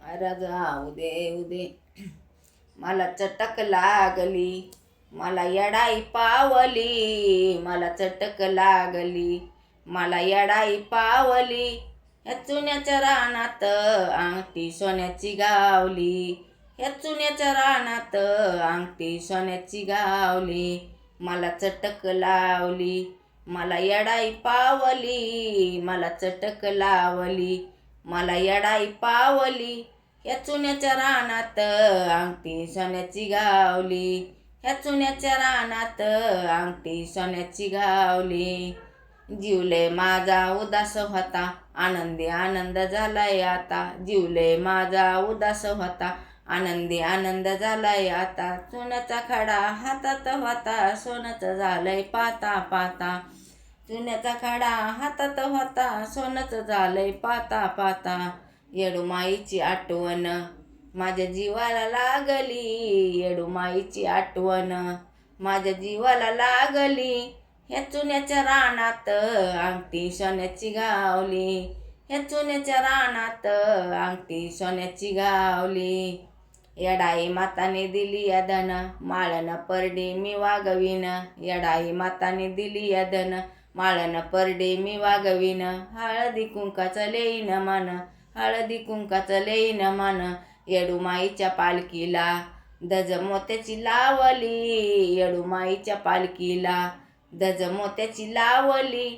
राजा उदे उदे मला चटक लागली, मला येडाई पावली, मला चटक लागली, मला येडाई पावली. ह्या चुन्याच्या रानात अंगठी सोन्याची गावली, ह्या चुन्याच्या रानात अंगठी सोन्याची गावली. मला चटक लावली, मला येडाई पावली, मला चटक लावली, मला येडाई पावली. ह्या चुन्याच्या रानात अंगठी सोन्याची गावली, ह्या चुन्याच्या रानात अंगठी सोन्याची गावली. जीवले माझा उदास होता, आनंदी आनंद झालाय आता. जीवले माझा उदास होता, आनंदी आनंद झालाय आता. चुन्याचा खडा हातात होता, सोनच झालंय पाता पाता. चुन्याचा खडा हातात होता, सोनच झालंय पाता पाता. येडूमाईची आठवण माझ्या जीवाला लागली, येडूमाईची आठवण माझ्या जीवाला लागली. ह्या चुन्याच्या रानात अंगठी सोन्याची गावली, ह्या चुन्याच्या रानात अंगठी सोन्याची गावली. येडाई माताने दिली या धन, माळन परडे मी वागवीन. येडाई माताने दिली या धन, माळन परडे मी वागवीन. हळदी कुंकाचं लेईन मन, हळदी कुंकाचं लेईन मन. येडूमाईच्या पालखीला दज मोत्याची लावली, येडूमाईच्या पालखीला दज मोत्याची लावली.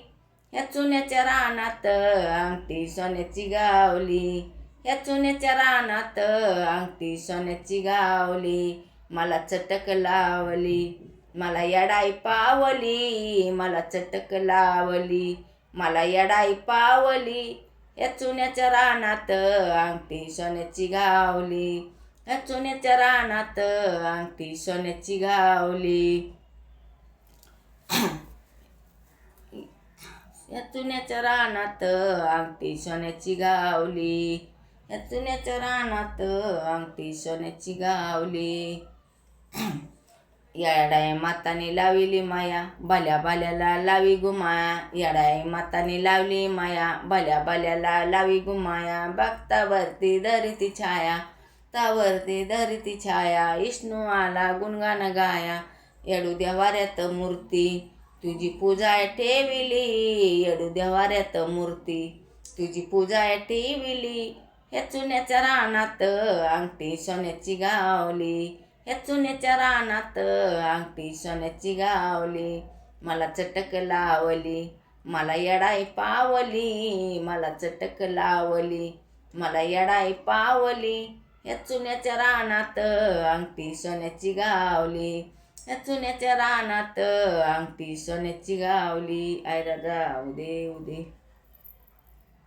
ह्या चुन्याच्या रानात अंगठी सोन्याची गावली, ह्या चुन्याच्या रानात अंगठी सोन्याची गावली. मला चटक लावली, मला येडाई पावली, मला चटक लावली, मला येडाई पावली. ह्या चुन्याच्या रानात अंगठी सोन्याची गावली, ह्या चुन्याच्या रानात अंगठी सोन्याची गावली. या चुन्याच्या रानात अंगठी सोन्याची गावली, या चुन्याच्या रानात अंगठी सोन्याची गावली. येडाई माताने लाविली माया, भल्या भल्याला लावी गुमाया. येडाई माताने लावली माया, भल्या भल्याला लावी गुमाया. भक्तावरती धरती छाया, तावरती धरती छाया. विष्णू आला गुणगान गाया, येडू देवाऱ्यात मूर्ती तुझी पूजा ठेविली. येडू देवाऱ्यात मूर्ती तुझी पूजा ठेविली. ह्या चुन्याच्या रानात अंगठी सोन्याची गावली, ह्या चुन्याच्या रानात अंगठी सोन्याची गावली. मला चटक लावली, मला येडाई पावली, मला चटक लावली, मला येडाई पावली. ह्या चुन्याच्या रानात अंगठी सोन्याची गावली, ह्या चुन्याच्या रानात अंगठी सोन्याची गावली. राजा उदे उदे.